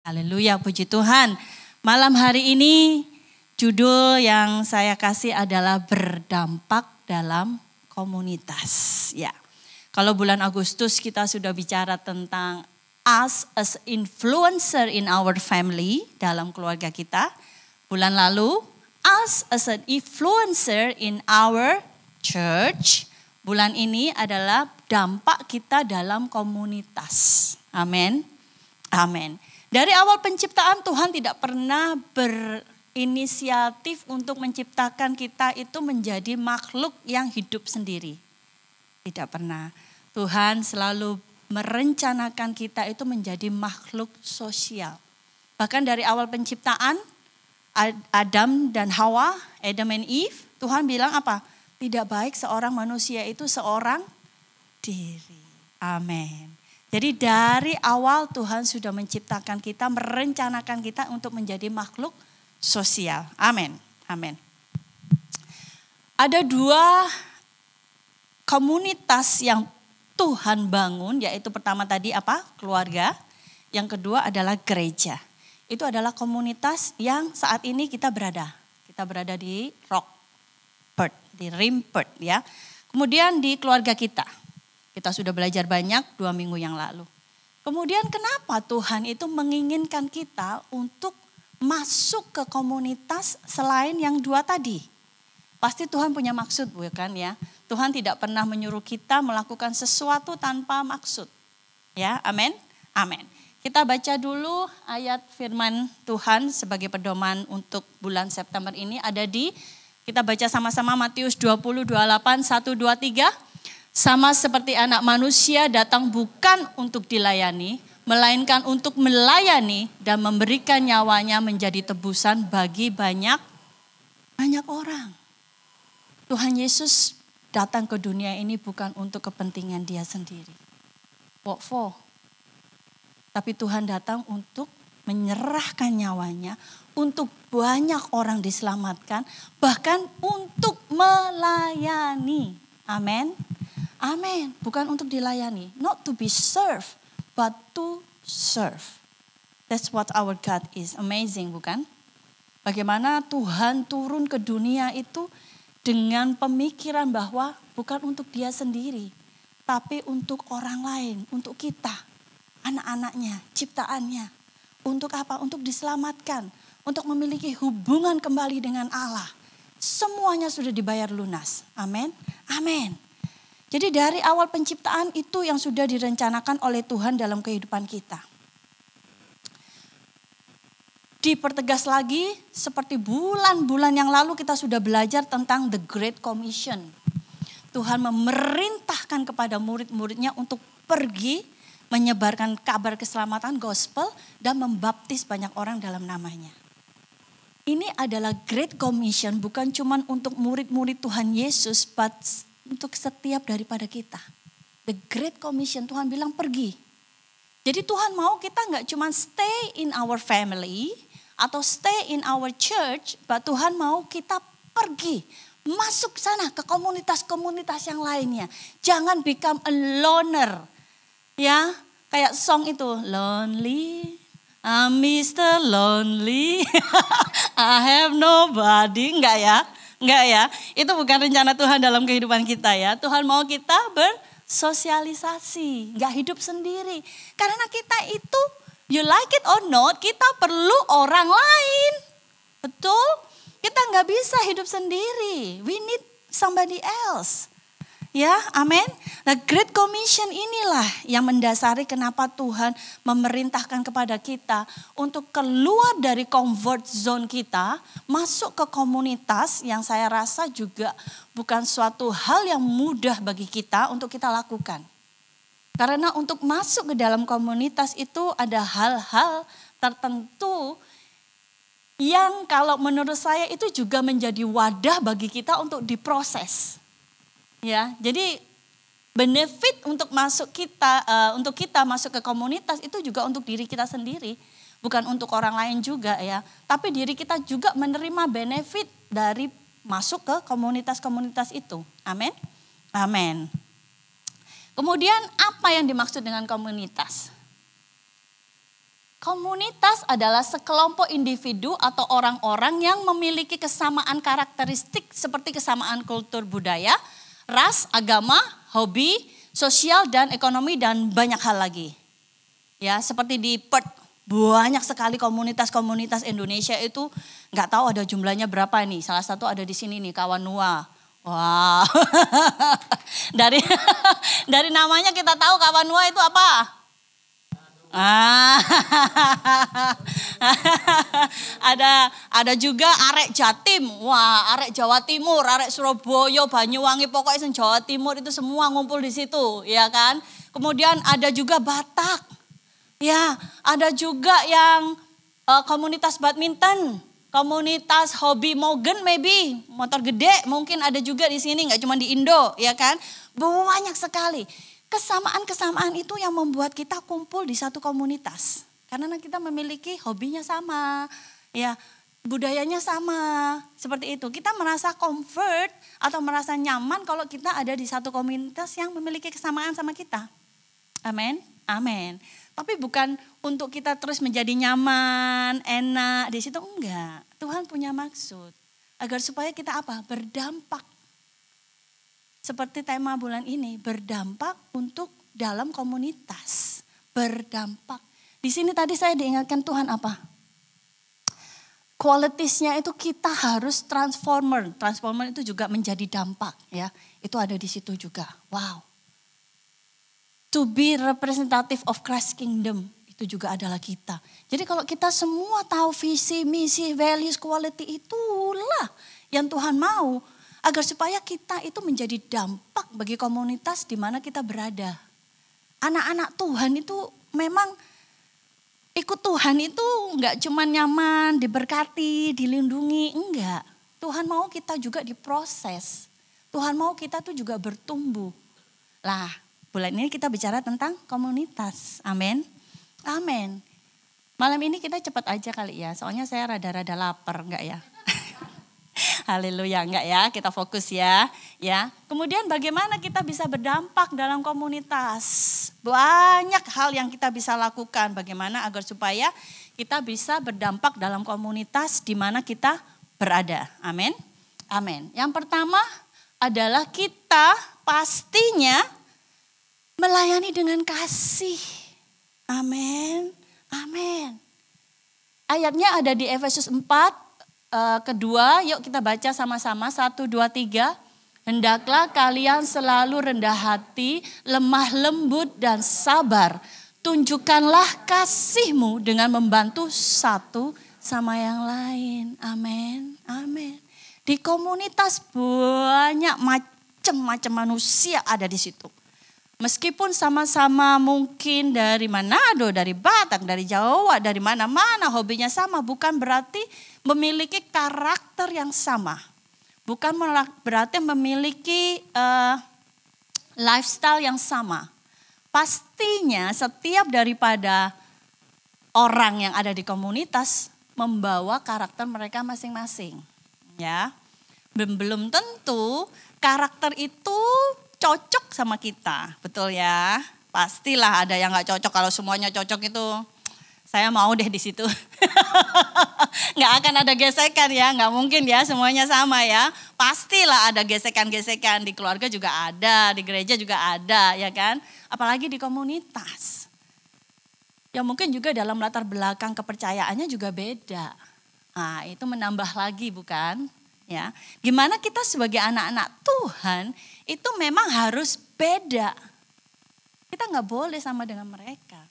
Haleluya, puji Tuhan. Malam hari ini judul yang saya kasih adalah berdampak dalam komunitas. Ya, kalau bulan Agustus kita sudah bicara tentang us as influencer in our family, dalam keluarga kita. Bulan lalu, us as an influencer in our church. Bulan ini adalah dampak kita dalam komunitas. Amin. Amin. Dari awal penciptaan Tuhan tidak pernah berinisiatif untuk menciptakan kita itu menjadi makhluk yang hidup sendiri. Tidak pernah. Tuhan selalu merencanakan kita itu menjadi makhluk sosial. Bahkan dari awal penciptaan Adam dan Hawa, Adam and Eve, Tuhan bilang apa? Tidak baik seorang manusia itu seorang diri. Amin. Jadi dari awal Tuhan sudah menciptakan kita, merencanakan kita untuk menjadi makhluk sosial. Amin. Amin. Ada dua komunitas yang Tuhan bangun, yaitu pertama tadi apa? Keluarga. Yang kedua adalah gereja. Itu adalah komunitas yang saat ini kita berada. Kita berada di Rockport, di Rimpert ya. Kemudian di keluarga kita. Kita sudah belajar banyak 2 minggu yang lalu. Kemudian kenapa Tuhan itu menginginkan kita untuk masuk ke komunitas selain yang dua tadi? Pasti Tuhan punya maksud bukan ya? Tuhan tidak pernah menyuruh kita melakukan sesuatu tanpa maksud. Ya, amin. Amin. Kita baca dulu ayat firman Tuhan sebagai pedoman untuk bulan September ini ada di, kita baca sama-sama Matius 20, 28, 1, 2, 3. Sama seperti anak manusia datang bukan untuk dilayani, melainkan untuk melayani dan memberikan nyawanya menjadi tebusan bagi banyak orang. Tuhan Yesus datang ke dunia ini bukan untuk kepentingan dia sendiri. What for? Tapi Tuhan datang untuk menyerahkan nyawanya, untuk banyak orang diselamatkan, bahkan untuk melayani. Amin. Amin. Bukan untuk dilayani. Not to be served, but to serve. That's what our God is. Amazing, bukan? Bagaimana Tuhan turun ke dunia itu dengan pemikiran bahwa bukan untuk dia sendiri, tapi untuk orang lain, untuk kita, anak-anaknya, ciptaannya. Untuk apa? Untuk diselamatkan, untuk memiliki hubungan kembali dengan Allah. Semuanya sudah dibayar lunas. Amin. Amin. Jadi dari awal penciptaan itu yang sudah direncanakan oleh Tuhan dalam kehidupan kita. Dipertegas lagi seperti bulan-bulan yang lalu kita sudah belajar tentang The Great Commission. Tuhan memerintahkan kepada murid-muridnya untuk pergi menyebarkan kabar keselamatan gospel dan membaptis banyak orang dalam namanya. Ini adalah Great Commission bukan cuma untuk murid-murid Tuhan Yesus, but untuk setiap daripada kita. The Great Commission, Tuhan bilang pergi. Jadi Tuhan mau kita gak cuma stay in our family atau stay in our church, but Tuhan mau kita pergi. Masuk sana ke komunitas-komunitas yang lainnya. Jangan become a loner. Ya, kayak song itu. Lonely, I'm Mr. Lonely. I have nobody. Enggak ya? Enggak ya, itu bukan rencana Tuhan dalam kehidupan kita ya. Tuhan mau kita bersosialisasi, enggak hidup sendiri. Karena kita itu, you like it or not, kita perlu orang lain. Betul? Kita enggak bisa hidup sendiri. We need somebody else. Ya, amin. Nah, Great Commission inilah yang mendasari kenapa Tuhan memerintahkan kepada kita untuk keluar dari comfort zone kita, masuk ke komunitas yang saya rasa juga bukan suatu hal yang mudah bagi kita untuk kita lakukan. Karena untuk masuk ke dalam komunitas itu ada hal-hal tertentu yang kalau menurut saya itu juga menjadi wadah bagi kita untuk diproses. Ya, jadi benefit untuk untuk kita masuk ke komunitas itu juga untuk diri kita sendiri, bukan untuk orang lain juga ya. Tapi diri kita juga menerima benefit dari masuk ke komunitas-komunitas itu. Amin. Amin. Kemudian apa yang dimaksud dengan komunitas? Komunitas adalah sekelompok individu atau orang-orang yang memiliki kesamaan karakteristik seperti kesamaan kultur budaya, ras, agama, hobi, sosial dan ekonomi dan banyak hal lagi. Ya, seperti di Perth, banyak sekali komunitas-komunitas Indonesia itu nggak tahu ada jumlahnya berapa nih. Salah satu ada di sini nih, kawan Nua. Wow. dari namanya kita tahu kawan Nua itu apa? Ada juga arek Jatim. Wah, arek Jawa Timur, arek Surabaya, Banyuwangi, pokoknya Jawa Timur itu semua ngumpul di situ, ya kan? Kemudian ada juga Batak. Ya, ada juga yang komunitas badminton, komunitas hobi mogen maybe, motor gede mungkin ada juga di sini, nggak cuma di Indo, ya kan? Banyak sekali. Kesamaan-kesamaan itu yang membuat kita kumpul di satu komunitas. Karena kita memiliki hobinya sama, ya budayanya sama, seperti itu. Kita merasa comfort atau merasa nyaman kalau kita ada di satu komunitas yang memiliki kesamaan sama kita. Amin, amin. Tapi bukan untuk kita terus menjadi nyaman, enak di situ, enggak. Tuhan punya maksud agar supaya kita apa? Berdampak. Seperti tema bulan ini, berdampak untuk dalam komunitas. Berdampak. Di sini tadi saya diingatkan Tuhan apa? Qualities-nya itu kita harus transformer. Transformer itu juga menjadi dampak, ya. Itu ada di situ juga. Wow. To be representative of Christ Kingdom, itu juga adalah kita. Jadi kalau kita semua tahu visi, misi, values, quality, itulah yang Tuhan mau. Agar supaya kita itu menjadi dampak bagi komunitas di mana kita berada. Anak-anak Tuhan itu memang ikut Tuhan itu enggak cuma nyaman, diberkati, dilindungi, enggak. Tuhan mau kita juga diproses. Tuhan mau kita tuh juga bertumbuh. Lah, bulan ini kita bicara tentang komunitas. Amin. Amin. Malam ini kita cepat aja kali ya, soalnya saya rada-rada lapar, enggak ya? Haleluya, enggak ya, kita fokus ya. Kemudian bagaimana kita bisa berdampak dalam komunitas? Banyak hal yang kita bisa lakukan bagaimana agar supaya kita bisa berdampak dalam komunitas di mana kita berada. Amin. Amin. Yang pertama adalah kita pastinya melayani dengan kasih. Amin. Amin. Ayatnya ada di Efesus 4. Kedua, yuk kita baca sama-sama 1, 2, 3. Hendaklah kalian selalu rendah hati, lemah lembut dan sabar. Tunjukkanlah kasihmu dengan membantu satu sama yang lain. Amin, amin. Di komunitas banyak macam-macam manusia ada di situ. Meskipun sama-sama mungkin dari Manado, dari Batak, dari Jawa, dari mana-mana hobinya sama, bukan berarti memiliki karakter yang sama. Bukan berarti memiliki lifestyle yang sama. Pastinya setiap daripada orang yang ada di komunitas membawa karakter mereka masing-masing. Ya, belum tentu karakter itu cocok sama kita, betul ya? Pastilah ada yang nggak cocok. Kalau semuanya cocok itu, saya mau deh di situ. Nggak akan ada gesekan ya, nggak mungkin ya semuanya sama ya. Pastilah ada gesekan-gesekan, di keluarga juga ada, di gereja juga ada, ya kan? Apalagi di komunitas. Ya mungkin juga dalam latar belakang kepercayaannya juga beda. Nah, itu menambah lagi bukan? Ya, gimana kita sebagai anak-anak Tuhan itu memang harus beda. Kita nggak boleh sama dengan mereka.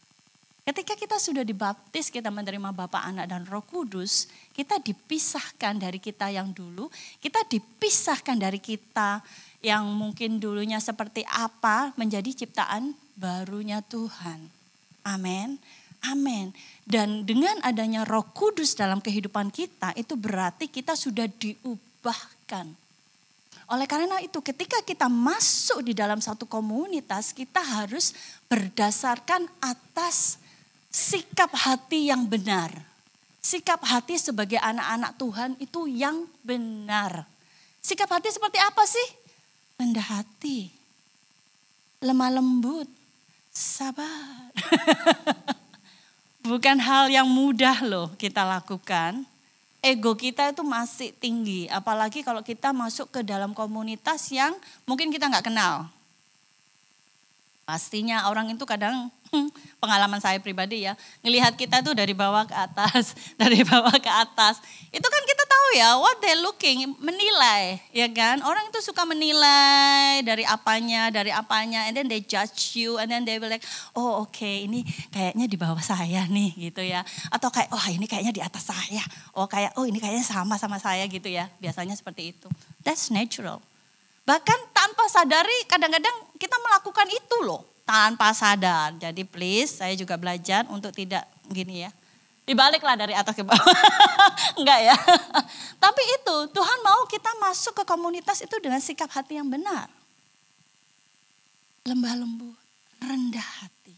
Ketika kita sudah dibaptis, kita menerima Bapa, Anak, dan Roh Kudus, kita dipisahkan dari kita yang dulu, kita dipisahkan dari kita yang mungkin dulunya seperti apa, menjadi ciptaan barunya Tuhan. Amin. Amin. Dan dengan adanya Roh Kudus dalam kehidupan kita, itu berarti kita sudah diubahkan. Oleh karena itu ketika kita masuk di dalam satu komunitas, kita harus berdasarkan atas sikap hati yang benar. Sikap hati sebagai anak-anak Tuhan itu yang benar. Sikap hati seperti apa sih? Rendah hati, lemah lembut, sabar. Bukan hal yang mudah loh kita lakukan. Ego kita itu masih tinggi. Apalagi kalau kita masuk ke dalam komunitas yang mungkin kita nggak kenal. Pastinya orang itu kadang, pengalaman saya pribadi ya, ngelihat kita tuh dari bawah ke atas, dari bawah ke atas. Itu kan kita tahu ya, what they looking, menilai, ya kan? Orang itu suka menilai dari apanya, and then they judge you, and then they will like, oh oke, ini kayaknya di bawah saya nih, gitu ya. Atau kayak, oh ini kayaknya di atas saya, oh ini kayaknya sama saya gitu ya. Biasanya seperti itu. That's natural. Bahkan tanpa sadari kadang-kadang kita melakukan itu loh. Tanpa sadar. Jadi please saya juga belajar untuk tidak gini ya. Dibaliklah dari atas ke bawah. Enggak ya. Tapi itu Tuhan mau kita masuk ke komunitas itu dengan sikap hati yang benar. Lembah lembut, rendah hati,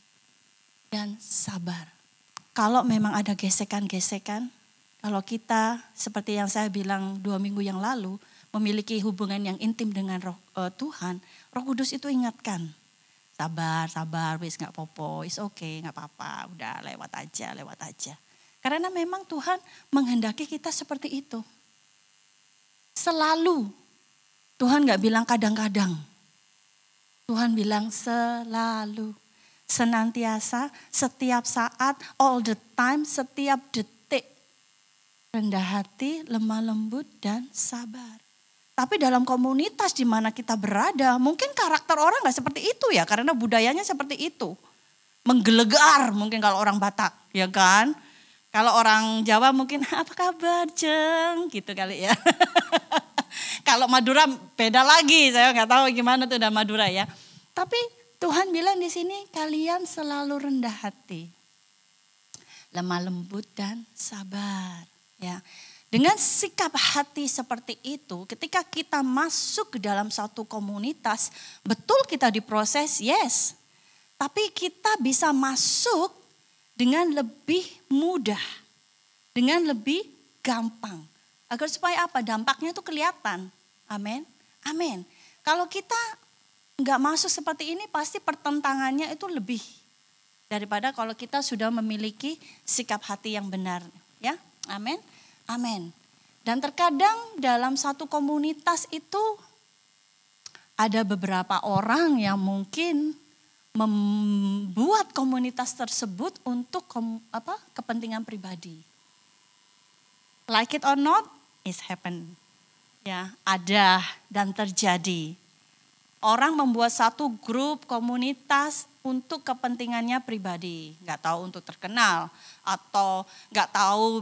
dan sabar. Kalau memang ada gesekan-gesekan. Kalau kita seperti yang saya bilang 2 minggu yang lalu. Memiliki hubungan yang intim dengan Tuhan, Roh Kudus itu ingatkan. Sabar, wis gak apa-apa, is okay, gak apa-apa, udah lewat aja. Karena memang Tuhan menghendaki kita seperti itu. Selalu, Tuhan gak bilang kadang-kadang. Tuhan bilang selalu, senantiasa, setiap saat, all the time, setiap detik. Rendah hati, lemah lembut, dan sabar. Tapi dalam komunitas di mana kita berada, mungkin karakter orang gak seperti itu ya. Karena budayanya seperti itu. Menggelegar mungkin kalau orang Batak, ya kan. Kalau orang Jawa mungkin, apa kabar Jeng, gitu kali ya. Kalau Madura beda lagi, saya gak tahu gimana tuh udah Madura ya. Tapi Tuhan bilang di sini, kalian selalu rendah hati. Lemah lembut dan sabar, ya. Dengan sikap hati seperti itu, ketika kita masuk ke dalam satu komunitas, betul kita diproses, yes. Tapi kita bisa masuk dengan lebih mudah, dengan lebih gampang. Agar supaya apa? Dampaknya itu kelihatan. Amin. Amin. Kalau kita nggak masuk seperti ini, pasti pertentangannya itu lebih daripada kalau kita sudah memiliki sikap hati yang benar. Ya, amin. Amin. Dan terkadang dalam satu komunitas itu ada beberapa orang yang mungkin membuat komunitas tersebut untuk kepentingan pribadi. Like it or not, it's happen. Ya, ada dan terjadi. Orang membuat satu grup komunitas untuk kepentingannya pribadi, nggak tahu untuk terkenal atau nggak tahu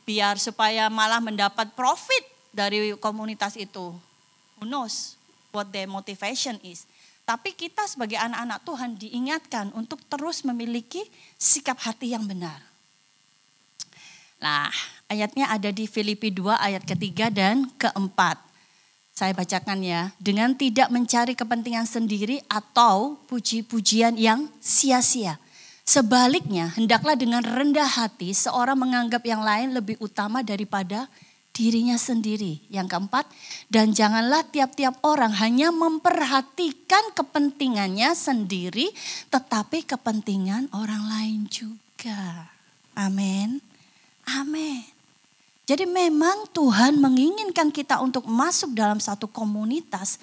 biar supaya malah mendapat profit dari komunitas itu. Who knows what their motivation is? Tapi kita sebagai anak-anak Tuhan diingatkan untuk terus memiliki sikap hati yang benar. Nah, ayatnya ada di Filipi 2 ayat ketiga dan keempat. Saya bacakan ya, dengan tidak mencari kepentingan sendiri atau puji-pujian yang sia-sia. Sebaliknya, hendaklah dengan rendah hati seorang menganggap yang lain lebih utama daripada dirinya sendiri. Yang keempat, dan janganlah tiap-tiap orang hanya memperhatikan kepentingannya sendiri, tetapi kepentingan orang lain juga. Amin. Amin. Jadi memang Tuhan menginginkan kita untuk masuk dalam satu komunitas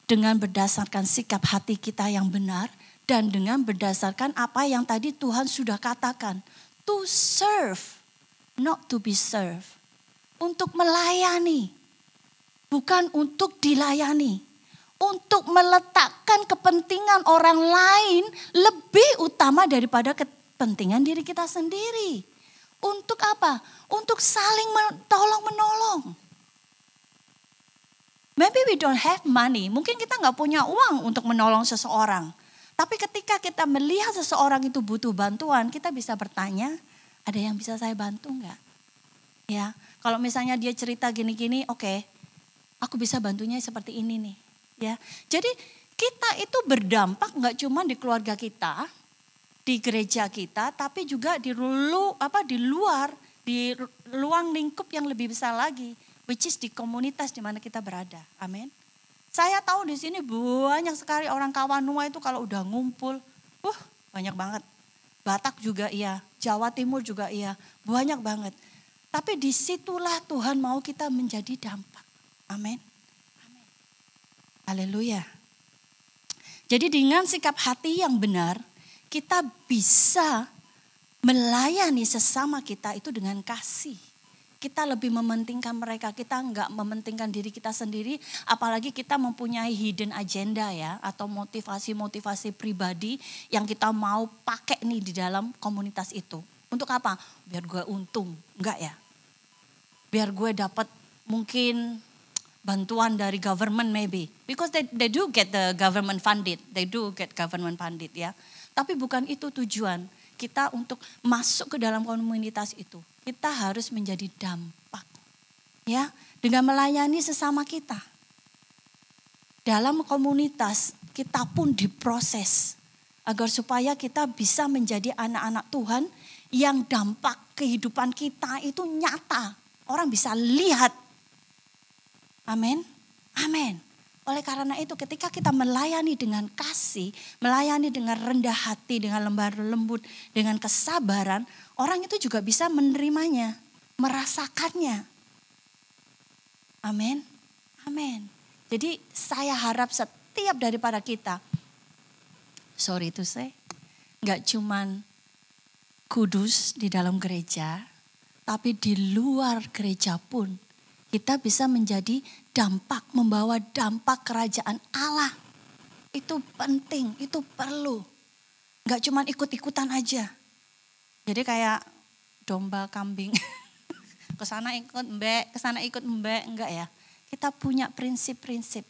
dengan berdasarkan sikap hati kita yang benar dan dengan berdasarkan apa yang tadi Tuhan sudah katakan. To serve, not to be served. Untuk melayani, bukan untuk dilayani. Untuk meletakkan kepentingan orang lain lebih utama daripada kepentingan diri kita sendiri. Untuk apa? Untuk saling tolong-menolong. Maybe we don't have money. Mungkin kita gak punya uang untuk menolong seseorang. Tapi ketika kita melihat seseorang itu butuh bantuan, kita bisa bertanya, ada yang bisa saya bantu gak? Ya, kalau misalnya dia cerita gini-gini, oke, aku bisa bantunya seperti ini nih. Ya, jadi kita itu berdampak gak cuma di keluarga kita, di gereja kita, tapi juga di luar, di ruang lingkup yang lebih besar lagi, which is di komunitas di mana kita berada. Amin. Saya tahu di sini banyak sekali orang Kawanua itu kalau udah ngumpul, banyak banget. Batak juga iya, Jawa Timur juga iya, banyak banget. Tapi disitulah Tuhan mau kita menjadi dampak. Amin. Haleluya. Jadi dengan sikap hati yang benar, kita bisa melayani sesama kita itu dengan kasih. Kita lebih mementingkan mereka, kita enggak mementingkan diri kita sendiri. Apalagi kita mempunyai hidden agenda ya, atau motivasi-motivasi pribadi yang kita mau pakai nih di dalam komunitas itu. Untuk apa? Biar gue untung, enggak ya? Biar gue dapat mungkin bantuan dari government maybe. Because they do get the government funded. They do get government funded ya. Tapi bukan itu tujuan kita untuk masuk ke dalam komunitas itu. Kita harus menjadi dampak. Ya, dengan melayani sesama kita. Dalam komunitas kita pun diproses. Agar supaya kita bisa menjadi anak-anak Tuhan yang dampak kehidupan kita itu nyata. Orang bisa lihat. Amin. Amin. Oleh karena itu ketika kita melayani dengan kasih, melayani dengan rendah hati, dengan lemah lembut, dengan kesabaran, orang itu juga bisa menerimanya, merasakannya. Amin. Amin. Jadi saya harap setiap daripada kita, sorry to say, gak cuman kudus di dalam gereja, tapi di luar gereja pun kita bisa menjadi dampak, membawa dampak kerajaan Allah. Itu penting, itu perlu. Gak cuma ikut-ikutan aja. Jadi kayak domba kambing. Kesana ikut mbek, kesana ikut mbek, enggak ya. Kita punya prinsip-prinsip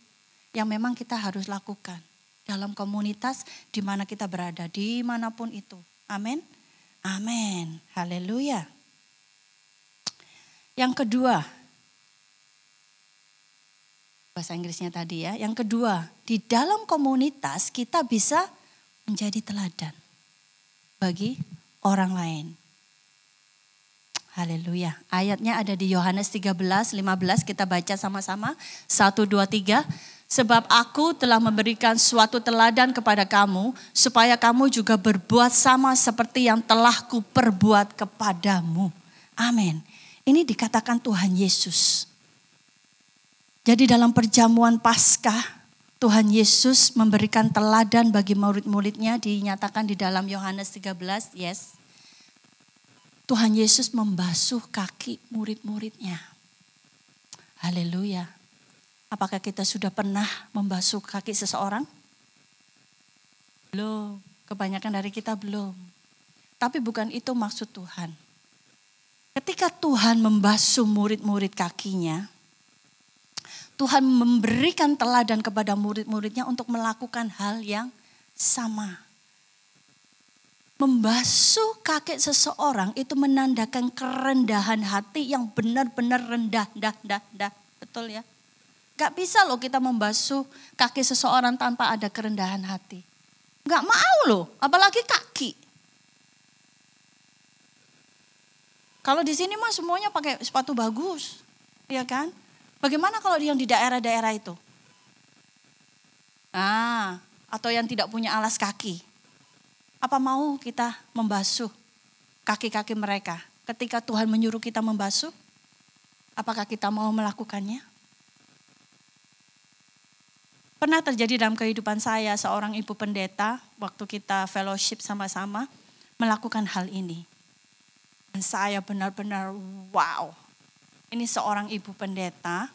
yang memang kita harus lakukan. Dalam komunitas di mana kita berada, dimanapun itu. Amin. Amin. Haleluya. Yang kedua, bahasa Inggrisnya tadi ya. Yang kedua, di dalam komunitas kita bisa menjadi teladan bagi orang lain. Haleluya. Ayatnya ada di Yohanes 13:15, kita baca sama-sama. 1, 2, 3. Sebab aku telah memberikan suatu teladan kepada kamu, supaya kamu juga berbuat sama seperti yang telah kuperbuat kepadamu. Amin. Ini dikatakan Tuhan Yesus. Jadi dalam perjamuan Paskah, Tuhan Yesus memberikan teladan bagi murid-muridnya, dinyatakan di dalam Yohanes 13, yes. Tuhan Yesus membasuh kaki murid-muridnya. Haleluya. Apakah kita sudah pernah membasuh kaki seseorang? Belum, kebanyakan dari kita belum. Tapi bukan itu maksud Tuhan. Ketika Tuhan membasuh murid-murid kakinya, Tuhan memberikan teladan kepada murid-muridnya untuk melakukan hal yang sama. Membasuh kaki seseorang itu menandakan kerendahan hati yang benar-benar rendah. Betul ya? Gak bisa loh kita membasuh kaki seseorang tanpa ada kerendahan hati. Gak mau loh, apalagi kaki. Kalau di sini mah semuanya pakai sepatu bagus, ya kan? Bagaimana kalau yang di daerah-daerah itu? Atau yang tidak punya alas kaki. Apa mau kita membasuh kaki-kaki mereka? Ketika Tuhan menyuruh kita membasuh, apakah kita mau melakukannya? Pernah terjadi dalam kehidupan saya, seorang ibu pendeta, waktu kita fellowship sama-sama, melakukan hal ini. Dan saya benar-benar wow. Ini seorang ibu pendeta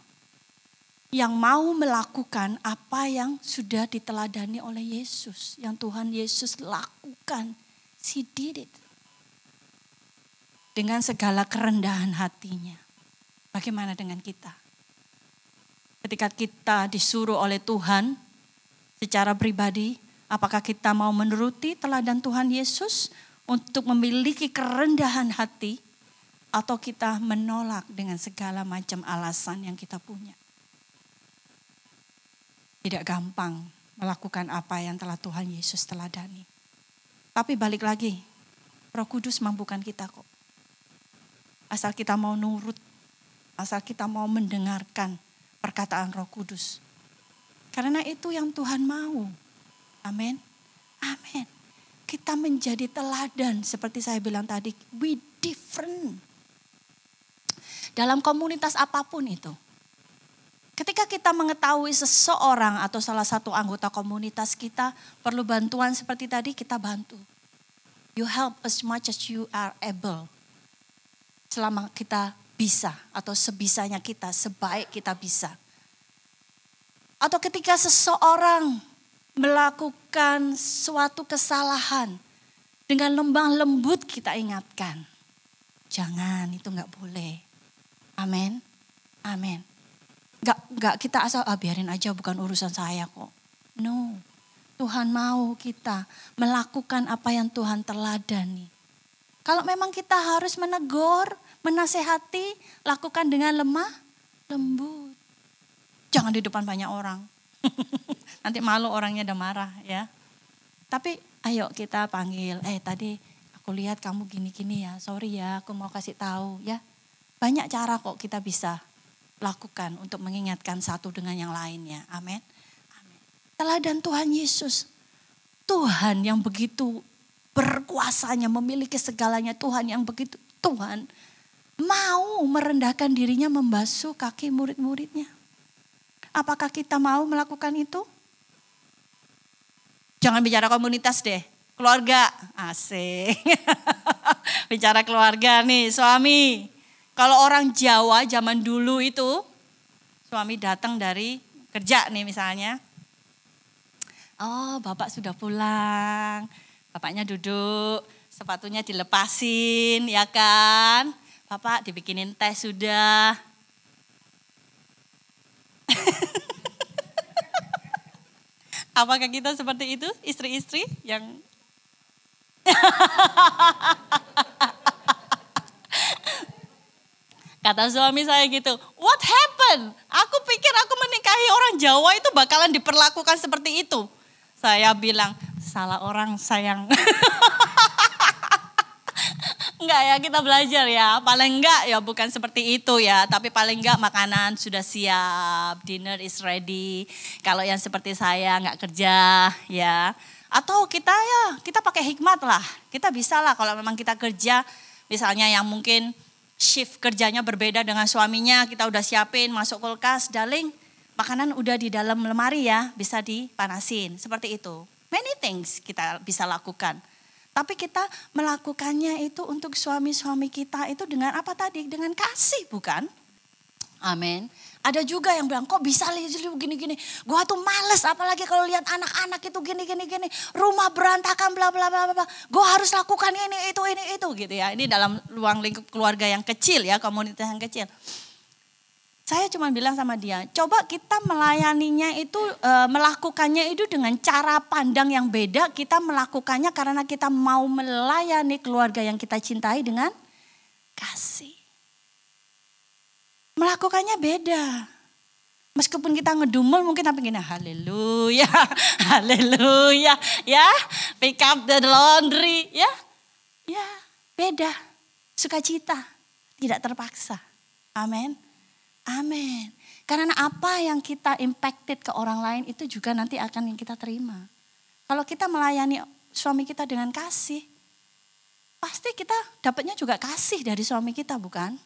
yang mau melakukan apa yang sudah diteladani oleh Yesus. Yang Tuhan Yesus lakukan. She did it. Dengan segala kerendahan hatinya. Bagaimana dengan kita? Ketika kita disuruh oleh Tuhan secara pribadi, apakah kita mau menuruti teladan Tuhan Yesus untuk memiliki kerendahan hati? Atau kita menolak dengan segala macam alasan yang kita punya. Tidak gampang melakukan apa yang telah Tuhan Yesus teladani. Tapi balik lagi, Roh Kudus mampukan kita kok. Asal kita mau nurut, asal kita mau mendengarkan perkataan Roh Kudus. Karena itu yang Tuhan mau. Amin. Amin. kita menjadi teladan seperti saya bilang tadi, we different. Dalam komunitas apapun itu. Ketika kita mengetahui seseorang atau salah satu anggota komunitas kita perlu bantuan seperti tadi, kita bantu. You help as much as you are able. Selama kita bisa atau sebisanya kita, sebaik kita bisa. Atau ketika seseorang melakukan suatu kesalahan, dengan lemah lembut kita ingatkan. Jangan, itu enggak boleh. Amin. Amin. Enggak kita asal biarin aja, bukan urusan saya kok. No. Tuhan mau kita melakukan apa yang Tuhan teladani. Kalau memang kita harus menegur, menasehati, lakukan dengan lemah lembut. Jangan di depan banyak orang. Nanti malu, orangnya udah marah ya. Tapi ayo kita panggil, tadi aku lihat kamu gini-gini ya, sorry ya, aku mau kasih tahu ya. Banyak cara kok kita bisa lakukan untuk mengingatkan satu dengan yang lainnya. Amin. Amin. Teladan Tuhan Yesus. Tuhan yang begitu berkuasanya, memiliki segalanya. Tuhan yang begitu, Tuhan mau merendahkan dirinya membasuh kaki murid-muridnya. Apakah kita mau melakukan itu? Jangan bicara komunitas deh, keluarga. Asik. Bicara keluarga nih, suami. Kalau orang Jawa zaman dulu itu, suami datang dari kerja nih misalnya. Oh, bapak sudah pulang. Bapaknya duduk, sepatunya dilepasin, ya kan? Bapak dibikinin teh sudah. Apakah kita seperti itu, istri-istri yang... Kata suami saya gitu, what happened? Aku pikir aku menikahi orang Jawa itu bakalan diperlakukan seperti itu. Saya bilang, salah orang sayang. Enggak ya, kita belajar ya. Paling enggak ya bukan seperti itu ya. Tapi paling enggak makanan sudah siap, dinner is ready. Kalau yang seperti saya enggak kerja ya. Atau kita pakai hikmat lah. Kita bisa lah kalau memang kita kerja. Misalnya yang mungkin shift kerjanya berbeda dengan suaminya, kita udah siapin masuk kulkas, darling, makanan udah di dalam lemari ya, bisa dipanasin, seperti itu. Many things kita bisa lakukan. Tapi kita melakukannya itu untuk suami-suami kita itu dengan apa tadi? Dengan kasih, bukan? Amin. Ada juga yang bilang, kok bisa gini-gini. Gua tuh males, apalagi kalau lihat anak-anak itu gini-gini. Rumah berantakan, bla bla bla bla. Gua harus lakukan ini itu gitu ya. Ini dalam ruang lingkup keluarga yang kecil ya, komunitas yang kecil. Saya cuma bilang sama dia, coba kita melayaninya itu, melakukannya itu dengan cara pandang yang beda. Kita melakukannya karena kita mau melayani keluarga yang kita cintai dengan kasih. Melakukannya beda. Meskipun kita ngedumel mungkin apa gini, haleluya, haleluya, ya, pick up the laundry, ya, beda, sukacita, tidak terpaksa, amin, amin. Karena apa yang kita impacted ke orang lain itu juga nanti akan yang kita terima. Kalau kita melayani suami kita dengan kasih, pasti kita dapatnya juga kasih dari suami kita, bukan?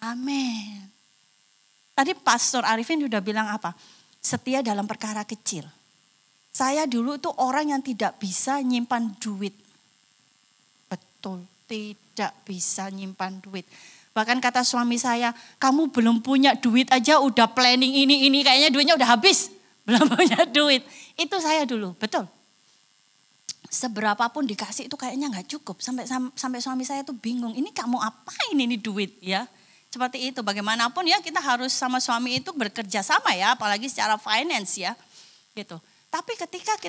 Amin. Tadi Pastor Arifin sudah bilang apa? Setia dalam perkara kecil. Saya dulu tuh orang yang tidak bisa nyimpan duit. Betul, tidak bisa nyimpan duit. Bahkan kata suami saya, kamu belum punya duit aja udah planning ini, kayaknya duitnya udah habis. Belum punya duit. Itu saya dulu, betul. Seberapapun dikasih itu kayaknya gak cukup. Sampai suami saya tuh bingung, ini kamu apain ini duit ya? Seperti itu, bagaimanapun ya kita harus sama suami itu bekerja sama ya, apalagi secara finance ya, gitu. Tapi ketika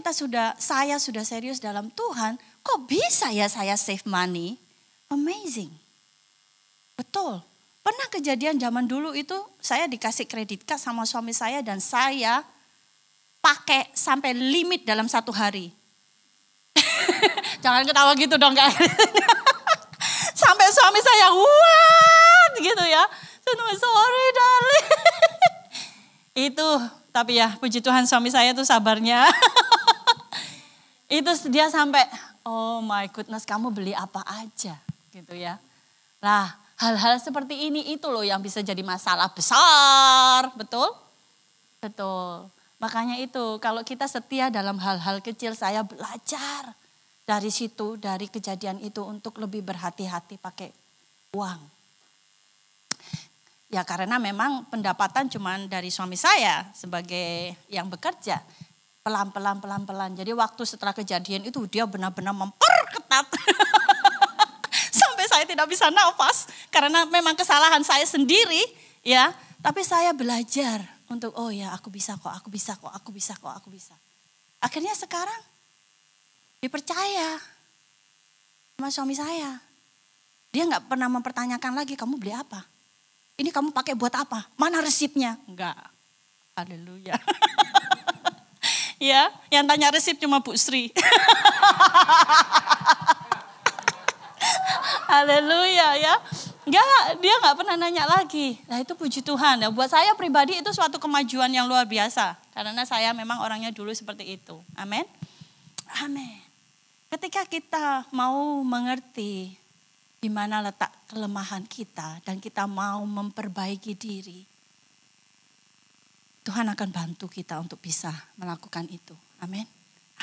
saya sudah serius dalam Tuhan, kok bisa ya saya save money? Amazing. Betul. Pernah kejadian zaman dulu itu saya dikasih kredit card sama suami saya dan saya pakai sampai limit dalam 1 hari. Jangan ketawa gitu dong Kak. Sampai suami saya, what? Gitu ya. Sorry darling. Itu, tapi ya puji Tuhan suami saya tuh sabarnya. Itu dia sampai Oh my goodness, kamu beli apa aja gitu ya. Nah, hal-hal seperti ini itu loh yang bisa jadi masalah besar, betul? Betul. Makanya itu kalau kita setia dalam hal-hal kecil, saya belajar dari situ, dari kejadian itu untuk lebih berhati-hati pakai uang. Ya karena memang pendapatan cuma dari suami saya sebagai yang bekerja. Pelan-pelan. Jadi waktu setelah kejadian itu dia benar-benar memperketat. Sampai saya tidak bisa nafas karena memang kesalahan saya sendiri ya. Tapi saya belajar untuk oh ya aku bisa kok. Akhirnya sekarang dipercaya sama suami saya. Dia gak pernah mempertanyakan lagi kamu beli apa. Ini kamu pakai buat apa? Mana resipnya? Enggak. Haleluya. Ya, yang tanya resip cuma Bu Sri. Haleluya ya. Enggak, dia enggak pernah nanya lagi. Nah itu puji Tuhan. Ya, buat saya pribadi itu suatu kemajuan yang luar biasa. Karena saya memang orangnya dulu seperti itu. Amin. Amin. Ketika kita mau mengerti di mana letak kelemahan kita dan kita mau memperbaiki diri, Tuhan akan bantu kita untuk bisa melakukan itu. Amin.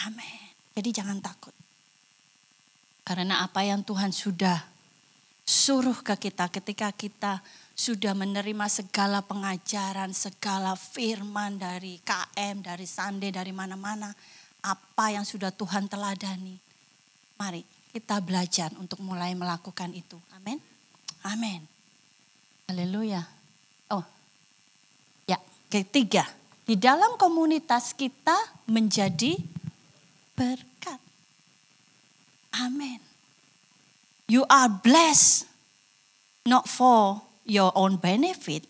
Amin. Jadi jangan takut. Karena apa yang Tuhan sudah suruh ke kita ketika kita sudah menerima segala pengajaran, segala firman dari KM, dari Sunday, dari mana-mana. Apa yang sudah Tuhan teladani. Mari kita belajar untuk mulai melakukan itu. Amin. Amin. Haleluya. Oh. Ya, ketiga. Di dalam komunitas kita menjadi berkat. Amin. You are blessed not for your own benefit.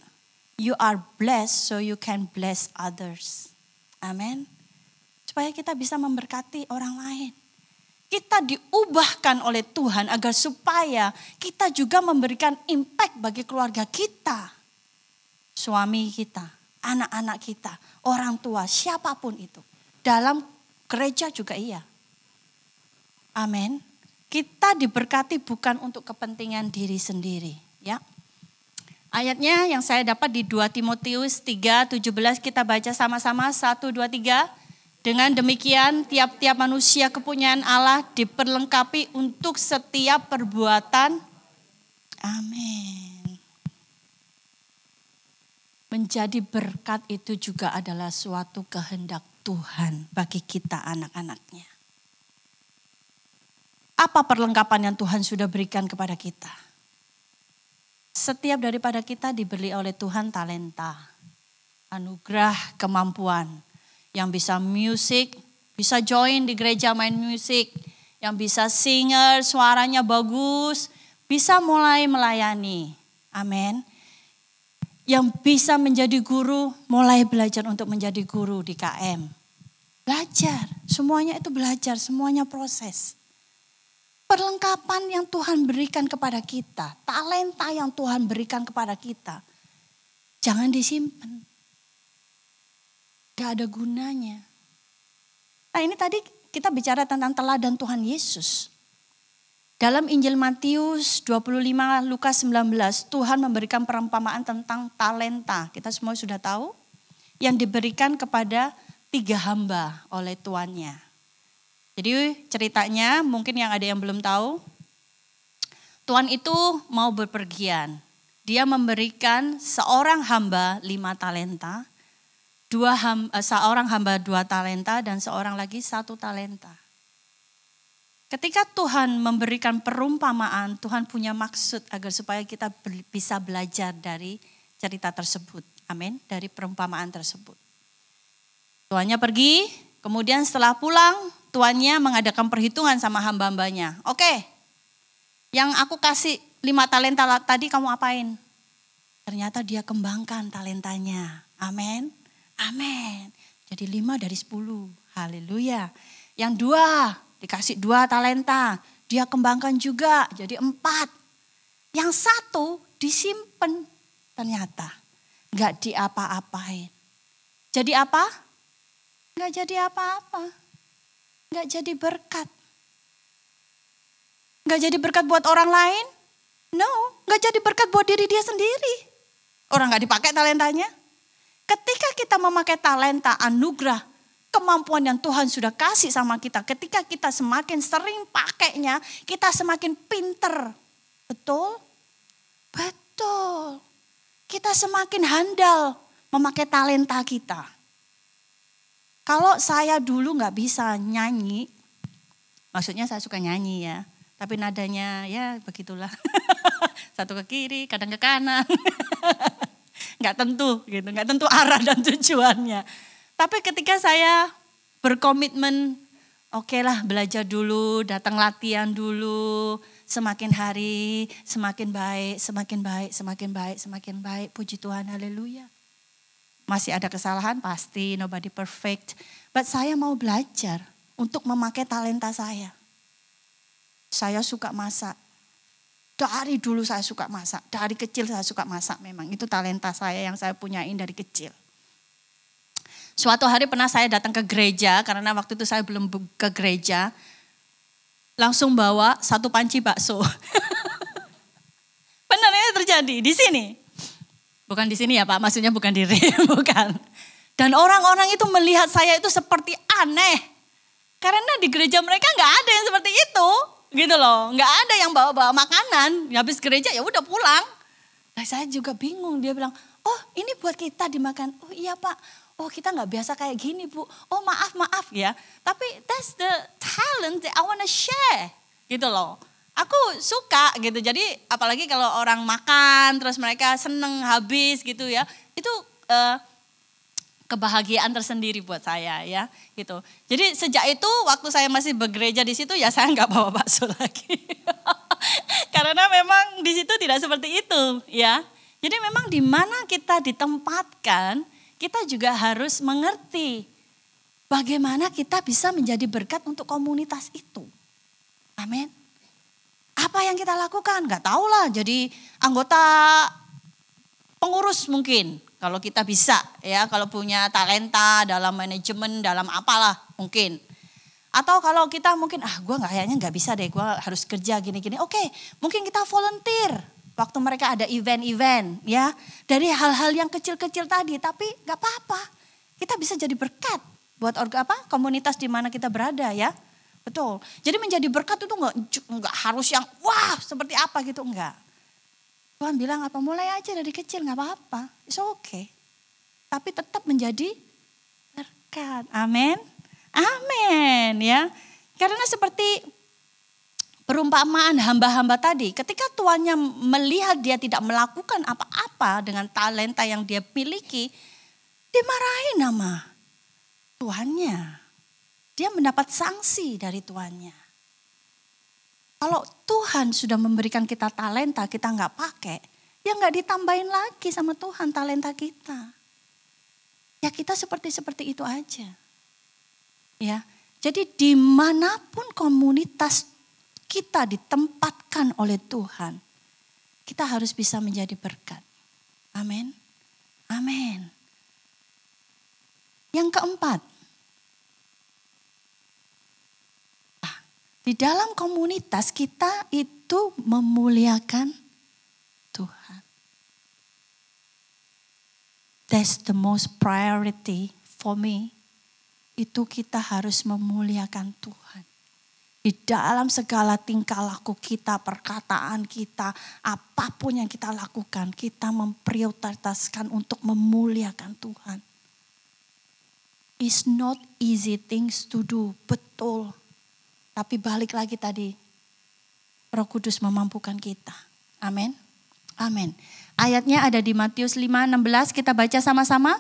You are blessed so you can bless others. Amin. Supaya kita bisa memberkati orang lain. Kita diubahkan oleh Tuhan agar supaya kita juga memberikan impact bagi keluarga kita. Suami kita, anak-anak kita, orang tua, siapapun itu. Dalam gereja juga iya. Amin. Kita diberkati bukan untuk kepentingan diri sendiri. Ya. Ayatnya yang saya dapat di 2 Timotius 3:17 kita baca sama-sama 1, 2, 3. Dengan demikian tiap-tiap manusia kepunyaan Allah diperlengkapi untuk setiap perbuatan. Amin. Menjadi berkat itu juga adalah suatu kehendak Tuhan bagi kita anak-anaknya. Apa perlengkapan yang Tuhan sudah berikan kepada kita? Setiap daripada kita diberi oleh Tuhan talenta, anugerah, kemampuan. Yang bisa musik, bisa join di gereja main musik. Yang bisa singer, suaranya bagus, bisa mulai melayani. Amin. Yang bisa menjadi guru, mulai belajar untuk menjadi guru di KM. Belajar, semuanya itu belajar, semuanya proses. Perlengkapan yang Tuhan berikan kepada kita, talenta yang Tuhan berikan kepada kita, jangan disimpan. Gak ada gunanya. Nah ini tadi kita bicara tentang teladan Tuhan Yesus. Dalam Injil Matius 25, Lukas 19, Tuhan memberikan perumpamaan tentang talenta. Kita semua sudah tahu. Yang diberikan kepada 3 hamba oleh tuannya. Jadi ceritanya mungkin yang ada yang belum tahu. Tuan itu mau berpergian. Dia memberikan seorang hamba 5 talenta. Seorang hamba 2 talenta dan seorang lagi 1 talenta. Ketika Tuhan memberikan perumpamaan, Tuhan punya maksud agar supaya kita bisa belajar dari cerita tersebut. Amin. Dari perumpamaan tersebut. Tuannya pergi, kemudian setelah pulang, tuannya mengadakan perhitungan sama hamba-hambanya. Oke, yang aku kasih 5 talenta tadi kamu apain? Ternyata dia kembangkan talentanya. Amin. Amin. Jadi 5 dari 10. Haleluya. Yang 2 dikasih 2 talenta. Dia kembangkan juga jadi 4. Yang 1 disimpan ternyata. Gak diapa-apain. Jadi apa? Gak jadi apa-apa. Gak jadi berkat. Nggak jadi berkat buat orang lain? No, nggak jadi berkat buat diri dia sendiri. Orang nggak dipakai talentanya. Ketika kita memakai talenta, anugerah, kemampuan yang Tuhan sudah kasih sama kita. Ketika kita semakin sering pakainya, kita semakin pinter. Betul? Betul. Kita semakin handal memakai talenta kita. Kalau saya dulu nggak bisa nyanyi, maksudnya saya suka nyanyi ya. Tapi nadanya ya begitulah. Satu ke kiri, kadang ke kanan. Nggak tentu gitu, nggak tentu arah dan tujuannya. Tapi ketika saya berkomitmen, oke lah belajar dulu, datang latihan dulu. Semakin hari, semakin baik, semakin baik, semakin baik, semakin baik. Puji Tuhan, haleluya. Masih ada kesalahan pasti, nobody perfect. But saya mau belajar untuk memakai talenta saya. Saya suka masak. Dari dulu saya suka masak. Dari kecil saya suka masak memang. Itu talenta saya yang saya punyain dari kecil. Suatu hari pernah saya datang ke gereja. Karena waktu itu saya belum ke gereja. Langsung bawa 1 panci bakso. Benar ini terjadi di sini. Bukan di sini ya Pak. Maksudnya bukan di Rim. Bukan. Dan orang-orang itu melihat saya itu seperti aneh. Karena di gereja mereka gak ada yang seperti itu. Gitu loh, nggak ada yang bawa-bawa makanan. Habis gereja ya udah pulang. Nah, saya juga bingung. Dia bilang, oh ini buat kita dimakan. Oh iya Pak, oh kita nggak biasa kayak gini Bu. Oh maaf ya. Tapi that's the talent that I wanna share. Gitu loh. Aku suka gitu. Jadi apalagi kalau orang makan terus mereka seneng habis gitu ya. Itu kebahagiaan tersendiri buat saya ya gitu. Jadi sejak itu waktu saya masih bergereja di situ ya saya nggak bawa bakso lagi. Karena memang di situ tidak seperti itu ya. Jadi memang di mana kita ditempatkan, kita juga harus mengerti bagaimana kita bisa menjadi berkat untuk komunitas itu. Amin. Apa yang kita lakukan? Nggak tahu lah. Jadi anggota pengurus mungkin. Kalau kita bisa ya, kalau punya talenta dalam manajemen, dalam apalah mungkin. Atau kalau kita mungkin, gue kayaknya nggak bisa deh, gue harus kerja gini-gini. Oke, mungkin kita volunteer waktu mereka ada event-event ya. Dari hal-hal yang kecil-kecil tadi, tapi nggak apa-apa. Kita bisa jadi berkat buat komunitas di mana kita berada ya. Betul. Jadi menjadi berkat itu nggak harus yang wah seperti apa gitu, enggak. Tuhan bilang apa mulai aja dari kecil nggak apa-apa, it's okay. Tapi tetap menjadi berkat, amin, amin ya. Karena seperti perumpamaan hamba-hamba tadi, ketika tuannya melihat dia tidak melakukan apa-apa dengan talenta yang dia miliki, dimarahin sama tuannya. Dia mendapat sanksi dari tuannya. Kalau Tuhan sudah memberikan kita talenta, kita nggak pakai, ya nggak ditambahin lagi sama Tuhan talenta kita. Ya kita seperti itu aja. Ya, jadi dimanapun komunitas kita ditempatkan oleh Tuhan, kita harus bisa menjadi berkat. Amin, amin. Yang keempat, di dalam komunitas kita itu memuliakan Tuhan. That's the most priority for me. Itu kita harus memuliakan Tuhan. Di dalam segala tingkah laku kita, perkataan kita, apapun yang kita lakukan, kita memprioritaskan untuk memuliakan Tuhan. It's not easy things to do, betul. Tapi balik lagi tadi, Roh Kudus memampukan kita. Amin. Amin. Ayatnya ada di Matius 5:16, kita baca sama-sama.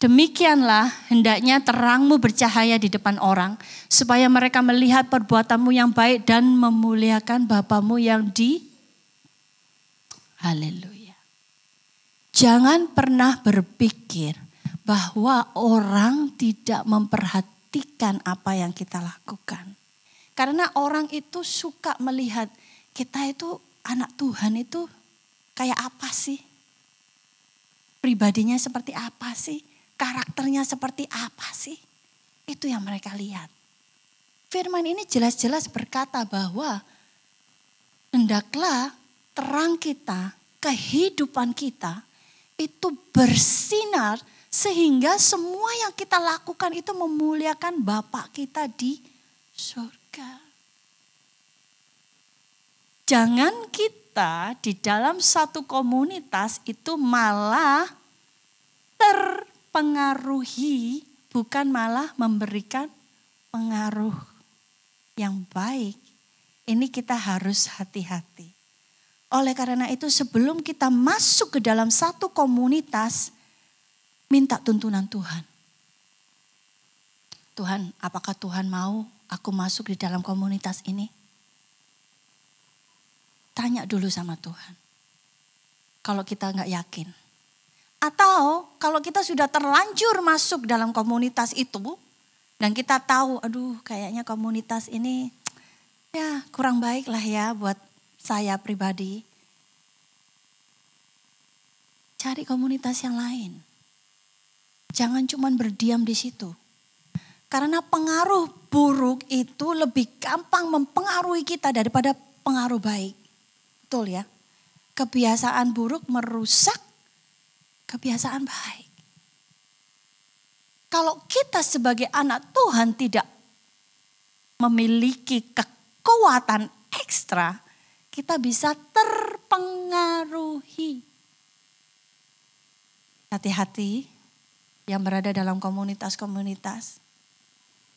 Demikianlah hendaknya terangmu bercahaya di depan orang, supaya mereka melihat perbuatanmu yang baik dan memuliakan Bapamu yang di Haleluya. Jangan pernah berpikir bahwa orang tidak memperhatikan apa yang kita lakukan. Karena orang itu suka melihat kita itu anak Tuhan itu kayak apa sih? Pribadinya seperti apa sih? Karakternya seperti apa sih? Itu yang mereka lihat. Firman ini jelas-jelas berkata bahwa hendaklah terang kita, kehidupan kita itu bersinar sehingga semua yang kita lakukan itu memuliakan Bapa kita di surga. Jangan kita di dalam satu komunitas itu malah terpengaruhi, bukan malah memberikan pengaruh yang baik. Ini kita harus hati-hati. Oleh karena itu sebelum kita masuk ke dalam satu komunitas, minta tuntunan Tuhan. Tuhan, apakah Tuhan mau aku masuk di dalam komunitas ini? Tanya dulu sama Tuhan. Kalau kita nggak yakin. Atau kalau kita sudah terlanjur masuk dalam komunitas itu. Dan kita tahu, aduh kayaknya komunitas ini ya kurang baik lah ya buat saya pribadi. Cari komunitas yang lain. Jangan cuma berdiam di situ. Karena pengaruh buruk itu lebih gampang mempengaruhi kita daripada pengaruh baik. Betul ya. Kebiasaan buruk merusak kebiasaan baik. Kalau kita sebagai anak Tuhan tidak memiliki kekuatan ekstra, kita bisa terpengaruhi. Hati-hati yang berada dalam komunitas-komunitas.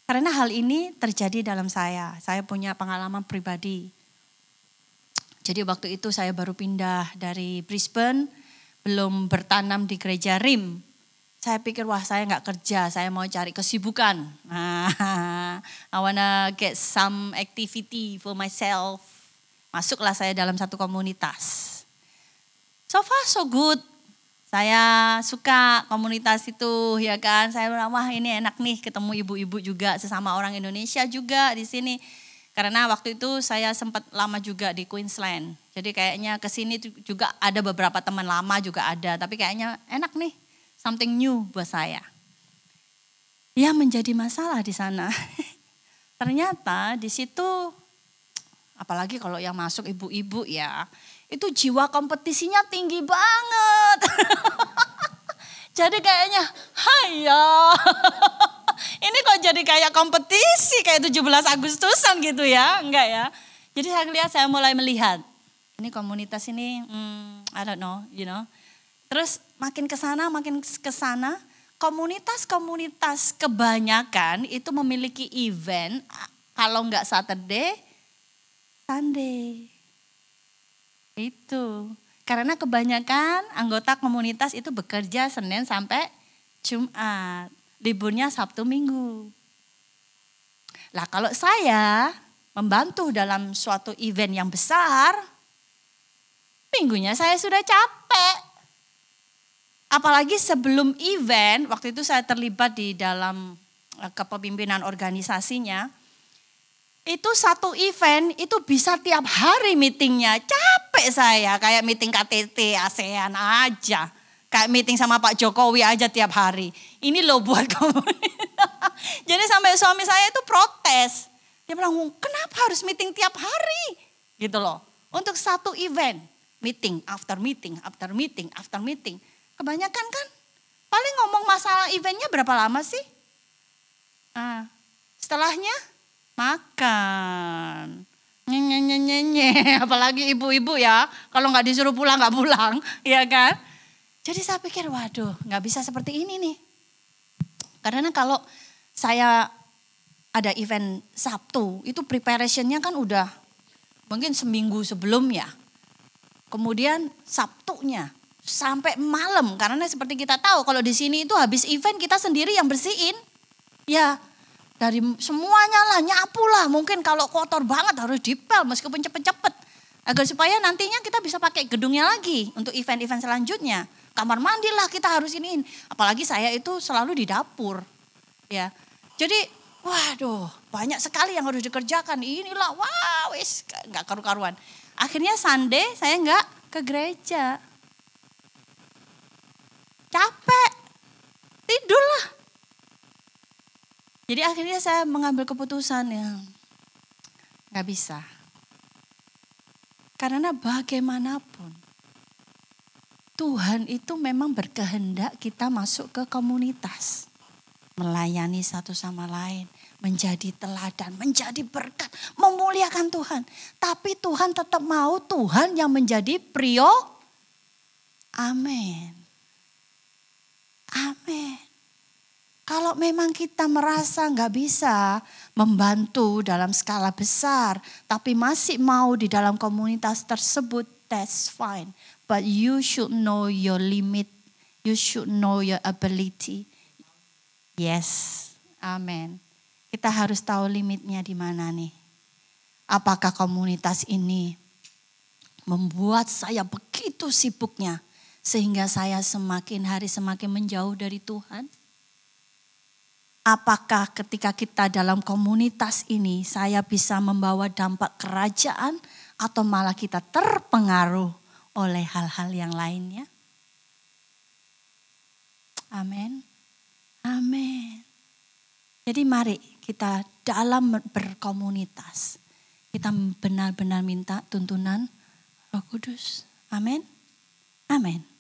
Karena hal ini terjadi dalam saya. Saya punya pengalaman pribadi. Jadi waktu itu saya baru pindah dari Brisbane, belum bertanam di gereja RIM. Saya pikir wah saya gak kerja, saya mau cari kesibukan. I wanna get some activity for myself. Masuklah saya dalam satu komunitas. So far so good. Saya suka komunitas itu ya kan. Saya bilang wah ini enak nih ketemu ibu-ibu juga, sesama orang Indonesia juga di sini. Karena waktu itu saya sempat lama juga di Queensland. Jadi kayaknya kesini juga ada beberapa teman lama juga ada. Tapi kayaknya enak nih, something new buat saya. Ya menjadi masalah di sana. Ternyata di situ, apalagi kalau yang masuk ibu-ibu ya, itu jiwa kompetisinya tinggi banget. Jadi kayaknya, hayya. Ini kok jadi kayak kompetisi, kayak 17 Agustusan gitu ya, enggak ya. Jadi saya mulai melihat, ini komunitas ini, I don't know, you know. Terus makin ke sana, komunitas-komunitas kebanyakan itu memiliki event, kalau enggak Saturday, Sunday. Itu, karena kebanyakan anggota komunitas itu bekerja Senin sampai Jumat. Liburnya Sabtu Minggu. Lah kalau saya membantu dalam suatu event yang besar, minggunya saya sudah capek. Apalagi sebelum event, waktu itu saya terlibat di dalam kepemimpinan organisasinya. Itu satu event itu bisa tiap hari meetingnya. Capek saya kayak meeting KTT ASEAN aja. Kayak meeting sama Pak Jokowi aja tiap hari. Ini loh buat komunitas. Jadi sampai suami saya itu protes. Dia bilang, kenapa harus meeting tiap hari? Gitu loh. Untuk satu event. Meeting, after meeting, after meeting, after meeting. Kebanyakan kan paling ngomong masalah eventnya berapa lama sih? Nah, setelahnya makan. Nyenyenyenyenye. Apalagi ibu-ibu ya. Kalau gak disuruh pulang gak pulang. Ya kan? Jadi saya pikir waduh gak bisa seperti ini nih. Karena kalau saya ada event Sabtu itu preparationnya kan udah mungkin seminggu sebelumnya. Kemudian Sabtunya sampai malam. Karena seperti kita tahu kalau di sini itu habis event kita sendiri yang bersihin. Ya dari semuanya lah nyapu lah. Mungkin kalau kotor banget harus dipel meskipun cepet-cepet. Agar supaya nantinya kita bisa pakai gedungnya lagi untuk event-event selanjutnya. Kamar mandi lah kita harus iniin. Apalagi saya itu selalu di dapur. Ya. Jadi waduh banyak sekali yang harus dikerjakan. Inilah wow wis gak karu-karuan. Akhirnya Sunday saya gak ke gereja. Capek. Tidurlah. Jadi akhirnya saya mengambil keputusan yang gak bisa. Karena bagaimanapun Tuhan itu memang berkehendak kita masuk ke komunitas. Melayani satu sama lain, menjadi teladan, menjadi berkat, memuliakan Tuhan. Tapi Tuhan tetap mau Tuhan yang menjadi Amin. Amin. Kalau memang kita merasa nggak bisa membantu dalam skala besar, tapi masih mau di dalam komunitas tersebut, that's fine. But you should know your limit, you should know your ability. Yes, amin. Kita harus tahu limitnya di mana nih. Apakah komunitas ini membuat saya begitu sibuknya sehingga saya semakin hari semakin menjauh dari Tuhan? Apakah ketika kita dalam komunitas ini saya bisa membawa dampak kerajaan atau malah kita terpengaruh oleh hal-hal yang lainnya? Amin. Amin. Jadi mari kita dalam berkomunitas, kita benar-benar minta tuntunan Roh Kudus. Amin. Amin.